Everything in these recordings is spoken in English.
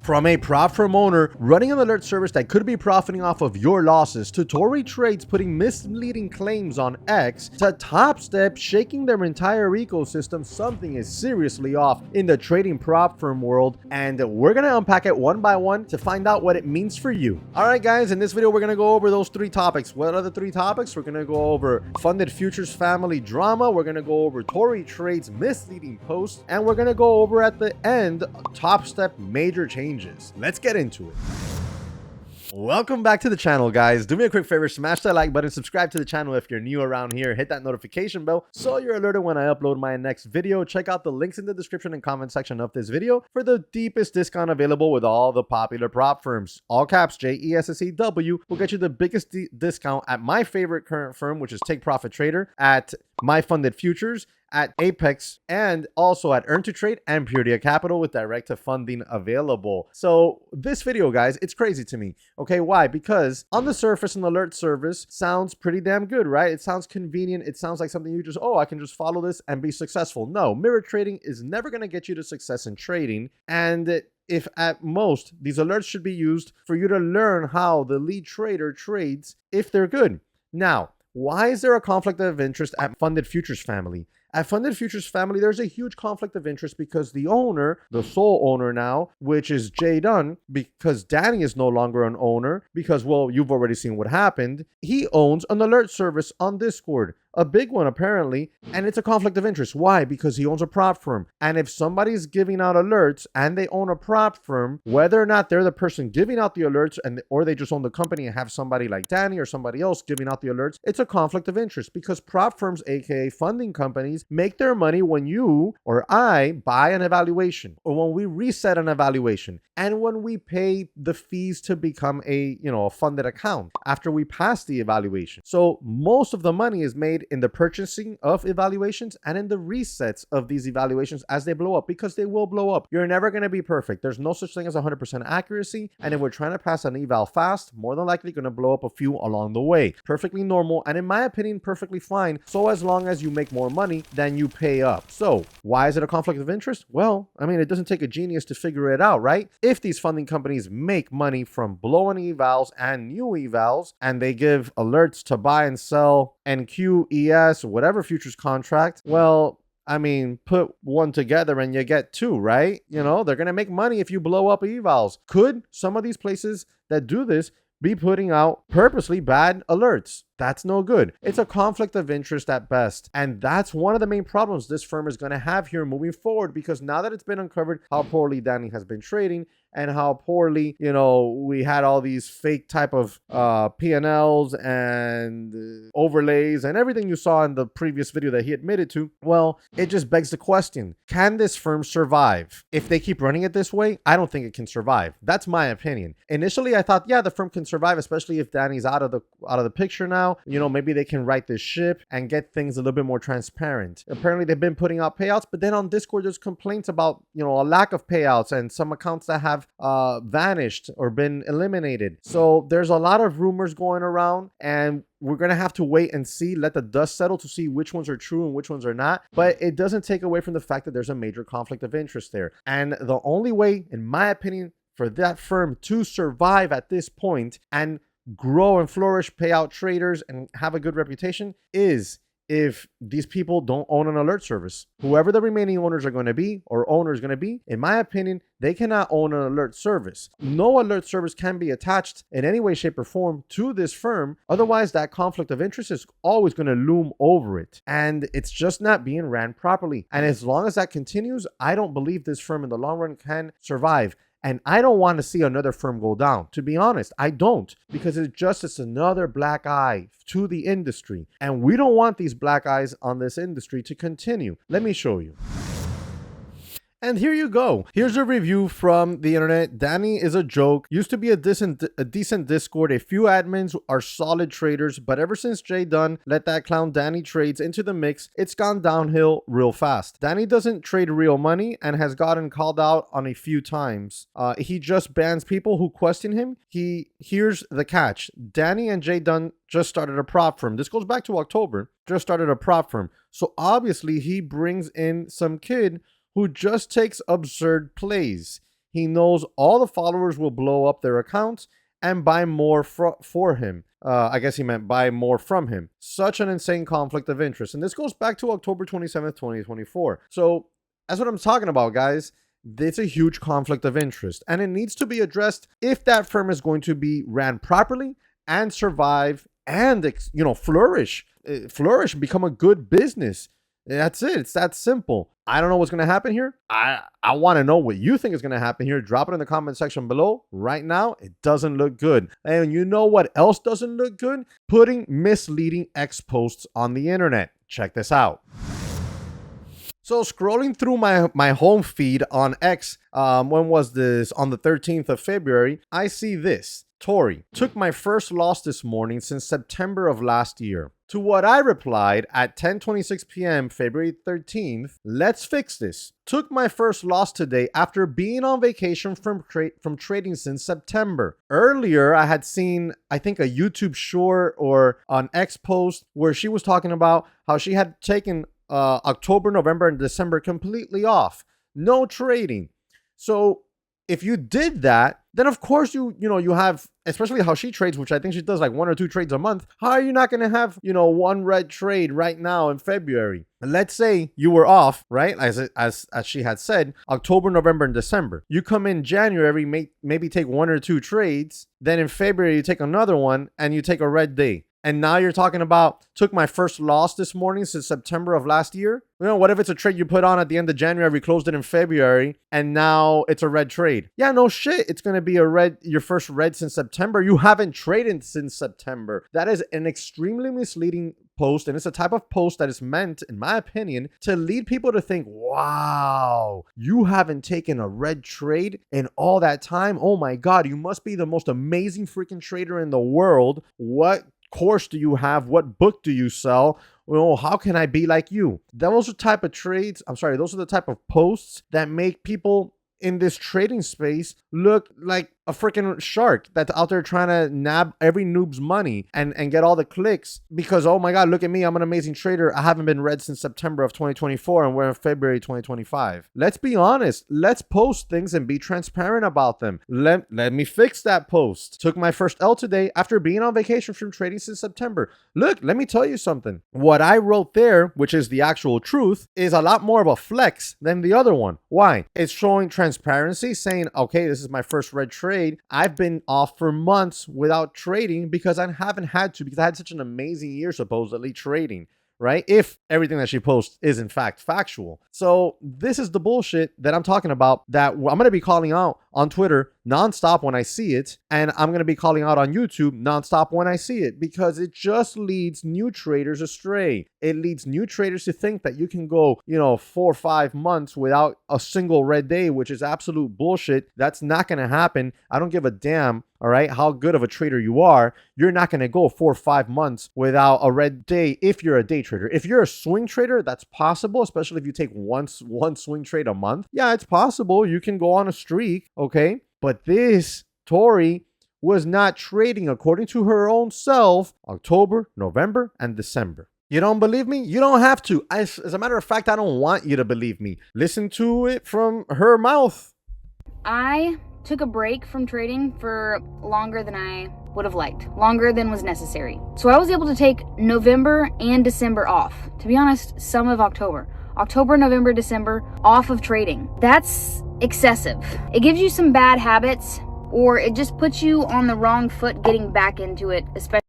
From a prop firm owner running an alert service that could be profiting off of your losses, to Tori Trades putting misleading claims on X, to Topstep shaking their entire ecosystem, something is seriously off in the trading prop firm world, and we're going to unpack it one by one to find out what it means for you. All right, guys, in this video, we're going to go over those three topics. What are the three topics? We're going to go over funded futures family drama. We're going to go over Tori Trades misleading posts, and we're going to go over at the end Topstep major changes. Let's get into it. Welcome back to the channel, guys. Do me a quick favor, smash that like button, subscribe to the channel if you're new around here, hit that notification bell so you're alerted when I upload my next video. Check out the links in the description and comment section of this video for the deepest discount available with all the popular prop firms. All caps JESSEW will get you the biggest discount at my favorite current firm, which is Take Profit Trader, at My Funded Futures, at Apex, and also at Earn to Trade and Purity Capital with direct to funding available. So this video, guys, it's crazy to me. Okay, why? Because on the surface, an alert service sounds pretty damn good, right? It sounds convenient. It sounds like something you just, oh, I can just follow this and be successful. No, mirror trading is never going to get you to success in trading. And if at most, these alerts should be used for you to learn how the lead trader trades if they're good. Now, why is there a conflict of interest at Funded Futures Family? At Funded Futures Family, there's a huge conflict of interest because the owner, the sole owner now, which is Jay Dunn, because Danny is no longer an owner, because, well, you've already seen what happened. He owns an alert service on Discord, a big one apparently, and it's a conflict of interest. Why? Because he owns a prop firm. And if somebody's giving out alerts and they own a prop firm, whether or not they're the person giving out the alerts or they just own the company and have somebody like Danny or somebody else giving out the alerts, it's a conflict of interest because prop firms, aka funding companies, make their money when you or I buy an evaluation or when we reset an evaluation and when we pay the fees to become a funded account after we pass the evaluation. So most of the money is made in the purchasing of evaluations and in the resets of these evaluations as they blow up, because they will blow up. You're never going to be perfect. There's no such thing as 100% accuracy. And if we're trying to pass an eval fast, more than likely going to blow up a few along the way. Perfectly normal. And in my opinion, perfectly fine. So as long as you make more money than you pay up. So why is it a conflict of interest? Well, I mean, it doesn't take a genius to figure it out, right? If these funding companies make money from blowing evals and new evals, and they give alerts to buy and sell NQ, ES, whatever futures contract, well, I mean, put one together and you get two, right? They're going to make money if you blow up evals. Could some of these places that do this be putting out purposely bad alerts? That's no good. It's a conflict of interest at best. And that's one of the main problems this firm is going to have here moving forward, because now that it's been uncovered how poorly Danny has been trading and how poorly, we had all these fake type of P&Ls and overlays and everything you saw in the previous video that he admitted to, well, it just begs the question, can this firm survive? If they keep running it this way, I don't think it can survive. That's my opinion. Initially, I thought, yeah, the firm can survive, especially if Danny's out of the picture now. Maybe they can right this ship and get things a little bit more transparent. Apparently, they've been putting out payouts, but then on Discord, there's complaints about, a lack of payouts and some accounts that have vanished or been eliminated. So there's a lot of rumors going around, and we're going to have to wait and see, let the dust settle to see which ones are true and which ones are not. But it doesn't take away from the fact that there's a major conflict of interest there. And the only way, in my opinion, for that firm to survive at this point and grow and flourish, pay out traders, and have a good reputation is if these people don't own an alert service. Whoever the remaining owners are going to be, or owner is going to be, in my opinion, they cannot own an alert service. No alert service can be attached in any way, shape, or form to this firm. Otherwise, that conflict of interest is always going to loom over it. And it's just not being ran properly. And as long as that continues, I don't believe this firm in the long run can survive. And I don't want to see another firm go down. To be honest, I don't, because it's another black eye to the industry. And we don't want these black eyes on this industry to continue. Let me show you. And here you go. Here's a review from the internet. Danny is a joke. Used to be a decent Discord. A few admins are solid traders, but ever since Jay Dunn let that clown Danny Trades into the mix, it's gone downhill real fast. Danny doesn't trade real money and has gotten called out on a few times. He just bans people who question him. Here's the catch. Danny and Jay Dunn just started a prop firm. This goes back to October. Just started a prop firm. So obviously he brings in some kid who just takes absurd plays. he knows all the followers will blow up their accounts and buy more for him. I guess he meant buy more from him. Such an insane conflict of interest. And this goes back to October 27th, 2024. So that's what I'm talking about, guys. It's a huge conflict of interest, and it needs to be addressed if that firm is going to be ran properly and survive and, flourish, become a good business. That's it. It's that simple. I don't know what's going to happen here. I want to know what you think is going to happen here. Drop it in the comment section below. Right now, it doesn't look good. And you know what else doesn't look good? Putting misleading X posts on the internet. Check this out. So scrolling through my home feed on X, when was this? On the 13th of February, I see this. Tori, took my first loss this morning since September of last year. To what I replied at 10:26 p.m. February 13th, let's fix this. Took my first loss today after being on vacation from trading since September. Earlier, I had seen, I think, a YouTube short or an X post where she was talking about how she had taken October, November, and December completely off. No trading. So if you did that, then of course you have, especially how she trades, which I think she does like 1 or 2 trades a month. How are you not going to have, one red trade right now in February? And let's say you were off, right? As she had said, October, November, and December. You come in January, maybe take 1 or 2 trades. Then in February, you take another one and you take a red day. And now you're talking about, took my first loss this morning since September of last year. What if it's a trade you put on at the end of January, we closed it in February, and now it's a red trade? Yeah, no shit. It's going to be your first red since September. You haven't traded since September. That is an extremely misleading post, and it's a type of post that is meant, in my opinion, to lead people to think, wow, you haven't taken a red trade in all that time. Oh my God, you must be the most amazing freaking trader in the world. What course do you have? What book do you sell? Well, how can I be like you? Those are the type of posts that make people in this trading space look like a freaking shark that's out there trying to nab every noob's money and get all the clicks because, oh my God, look at me. I'm an amazing trader. I haven't been red since September of 2024 and we're in February 2025. Let's be honest. Let's post things and be transparent about them. Let me fix that post. Took my first L today after being on vacation from trading since September. Look, let me tell you something. What I wrote there, which is the actual truth, is a lot more of a flex than the other one. Why? It's showing transparency, saying, okay, this is my first red trade. I've been off for months without trading because I haven't had to, because I had such an amazing year supposedly trading, right? If everything that she posts is in fact factual. So this is the bullshit that I'm talking about that I'm going to be calling out on Twitter nonstop when I see it. And I'm going to be calling out on YouTube nonstop when I see it, because it just leads new traders astray. It leads new traders to think that you can go, 4 or 5 months without a single red day, which is absolute bullshit. That's not going to happen. I don't give a damn, all right, how good of a trader you are. You're not going to go 4 or 5 months without a red day if you're a day trader. If you're a swing trader, that's possible, especially if you take one swing trade a month. Yeah, it's possible. You can go on a streak, okay? But this, Tori, was not trading, according to her own self, October, November, and December. You don't believe me? You don't have to. As a matter of fact, I don't want you to believe me. Listen to it from her mouth. I took a break from trading for longer than I would have liked, longer than was necessary. So I was able to take November and December off. To be honest, some of October, November, December off of trading. That's excessive. It gives you some bad habits, or it just puts you on the wrong foot getting back into it, especially.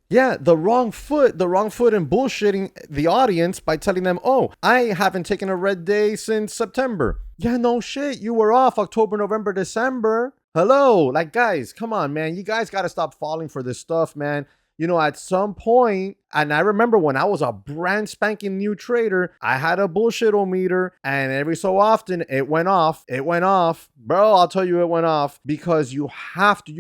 Yeah, the wrong foot in bullshitting the audience by telling them, oh, I haven't taken a red day since September. Yeah, no shit. You were off October, November, December. Hello. Like, guys, come on, man. You guys got to stop falling for this stuff, man. At some point, and I remember when I was a brand spanking new trader, I had a bullshit-o-meter, and every so often it went off. Bro, I'll tell you it went off, because you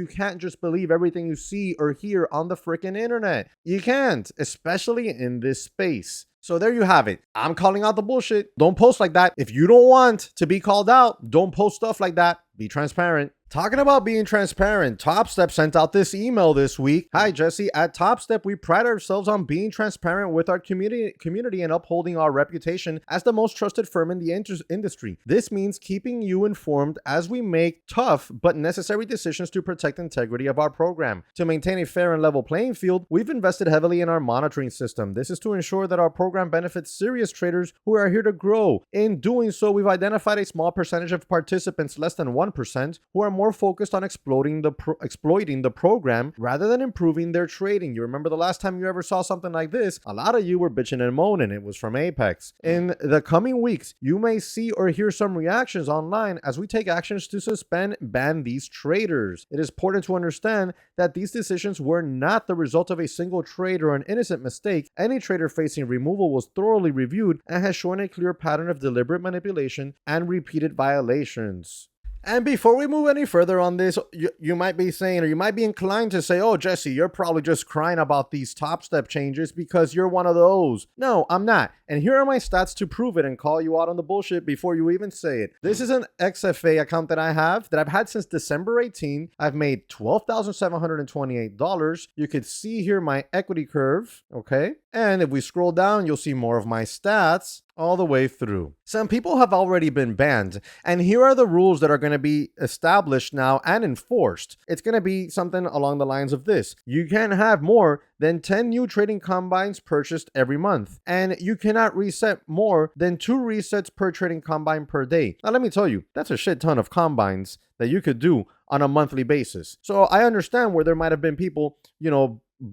can't just believe everything you see or hear on the freaking internet. You can't, especially in this space. So there you have it. I'm calling out the bullshit. Don't post like that. If you don't want to be called out, don't post stuff like that. Be transparent. Talking about being transparent, Topstep sent out this email this week. Hi, Jesse. At Topstep, we pride ourselves on being transparent with our community and upholding our reputation as the most trusted firm in the industry. This means keeping you informed as we make tough but necessary decisions to protect the integrity of our program. To maintain a fair and level playing field, we've invested heavily in our monitoring system. This is to ensure that our program benefits serious traders who are here to grow. In doing so, we've identified a small percentage of participants, less than 1%, who are more focused on exploiting the program rather than improving their trading. You remember the last time you ever saw something like this, a lot of you were bitching and moaning. It was from Apex. In the coming weeks, you may see or hear some reactions online as we take actions to ban these traders. It is important to understand that these decisions were not the result of a single trade or an innocent mistake. Any trader facing removal was thoroughly reviewed and has shown a clear pattern of deliberate manipulation and repeated violations. And before we move any further on this, you might be saying, or you might be inclined to say, oh, Jesse, you're probably just crying about these Topstep changes because you're one of those. No, I'm not. And here are my stats to prove it and call you out on the bullshit before you even say it. This is an XFA account that I've had since December 18. I've made $12,728. You could see here my equity curve, okay? And if we scroll down, you'll see more of my stats all the way through. Some people have already been banned, and here are the rules that are going to be established now and enforced. It's going to be something along the lines of this. You can't have more than 10 new trading combines purchased every month, and you cannot reset more than 2 resets per trading combine per day. Now, let me tell you, that's a shit ton of combines that you could do on a monthly basis. So I understand where there might have been people,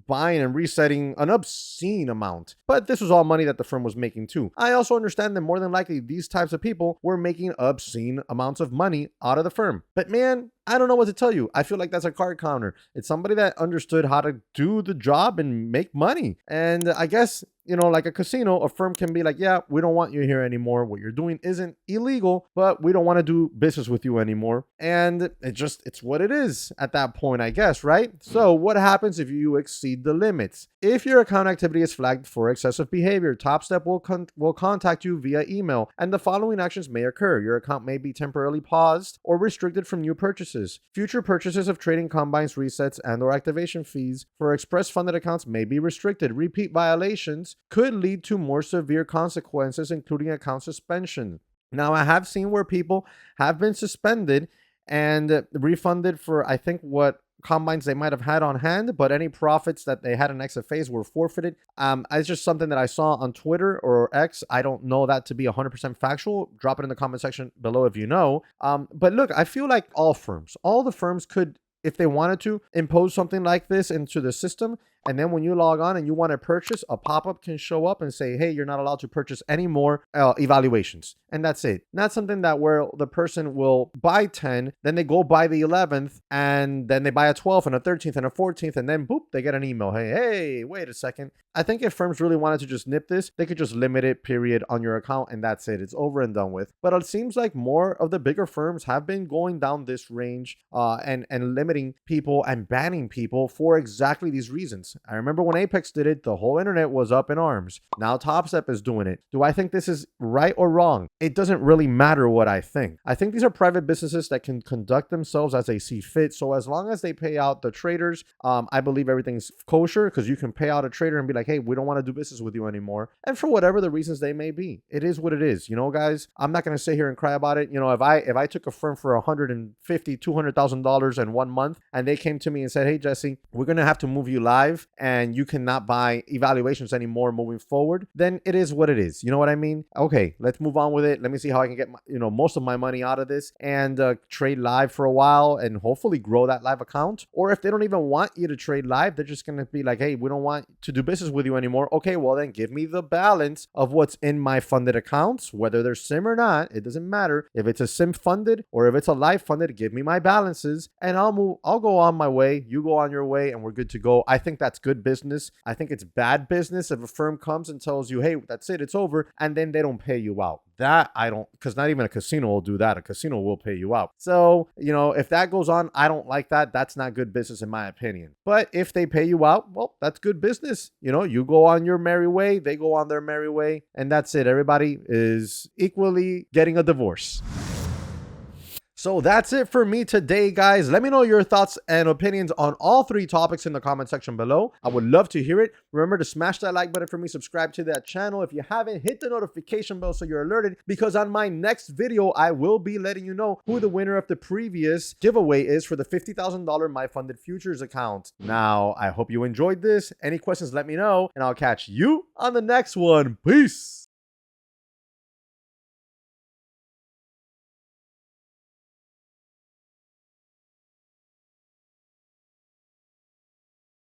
buying and resetting an obscene amount, but this was all money that the firm was making too. I also understand that more than likely these types of people were making obscene amounts of money out of the firm. But man, I don't know what to tell you. I feel like that's a card counter. It's somebody that understood how to do the job and make money. And I guess, like a casino, a firm can be like, yeah, we don't want you here anymore. What you're doing isn't illegal, but we don't want to do business with you anymore. And it's what it is at that point, I guess, right? So what happens if you exceed the limits? If your account activity is flagged for excessive behavior, Topstep will contact you via email, and the following actions may occur. Your account may be temporarily paused or restricted from new purchases. Future purchases of trading combines, resets, and/or activation fees for express funded accounts may be restricted. Repeat violations could lead to more severe consequences, including account suspension. Now, I have seen where people have been suspended and refunded for, I think, what combines they might have had on hand, but any profits that they had in XFAs were forfeited. It's just something that I saw on Twitter or X. I don't know that to be 100% factual. Drop it in the comment section below if you know. But look, I feel like all the firms could, if they wanted to, impose something like this into the system. And then when you log on and you want to purchase, a pop-up can show up and say, hey, you're not allowed to purchase any more evaluations. And that's it. Not something that where the person will buy 10, then they go buy the 11th, and then they buy a 12th and a 13th and a 14th, and then boop, they get an email. Hey, wait a second. I think if firms really wanted to just nip this, they could just limit it, period, on your account, and that's it. It's over and done with. But it seems like more of the bigger firms have been going down this range and limiting people and banning people for exactly these reasons. I remember when Apex did it, the whole internet was up in arms. Now Topstep is doing it. Do I think this is right or wrong? It doesn't really matter what I think. I think these are private businesses that can conduct themselves as they see fit. So as long as they pay out the traders, I believe everything's kosher, because you can pay out a trader and be like, hey, we don't want to do business with you anymore. And for whatever the reasons they may be, it is what it is. Guys, I'm not going to sit here and cry about it. If I took a firm for $150,000, $200,000 in 1 month, and they came to me and said, hey, Jesse, we're going to have to move you live and you cannot buy evaluations anymore moving forward, then it is what it is. You know what I mean? Okay, let's move on with it. Let me see how I can get most of my money out of this and trade live for a while and hopefully grow that live account. Or if they don't even want you to trade live, they're just going to be like, hey, we don't want to do business with you anymore. Okay, well then give me the balance of what's in my funded accounts, whether they're sim or not. It doesn't matter if it's a sim funded or if it's a live funded. Give me my balances and I'll go on my way. You go on your way and we're good to go. I think that's good business. I think it's bad business if a firm comes and tells you, hey, that's it, it's over, and then they don't pay you out. That I don't, because not even a casino will do that. A casino will pay you out. So, if that goes on, I don't like that. That's not good business in my opinion. But if they pay you out, well, that's good business. You go on your merry way, they go on their merry way, and that's it. Everybody is equally getting a divorce. So that's it for me today, guys. Let me know your thoughts and opinions on all three topics in the comment section below. I would love to hear it. Remember to smash that like button for me, subscribe to that channel. If you haven't, hit the notification bell so you're alerted, because on my next video, I will be letting you know who the winner of the previous giveaway is for the $50,000 My Funded Futures account. Now, I hope you enjoyed this. Any questions, let me know, and I'll catch you on the next one. Peace.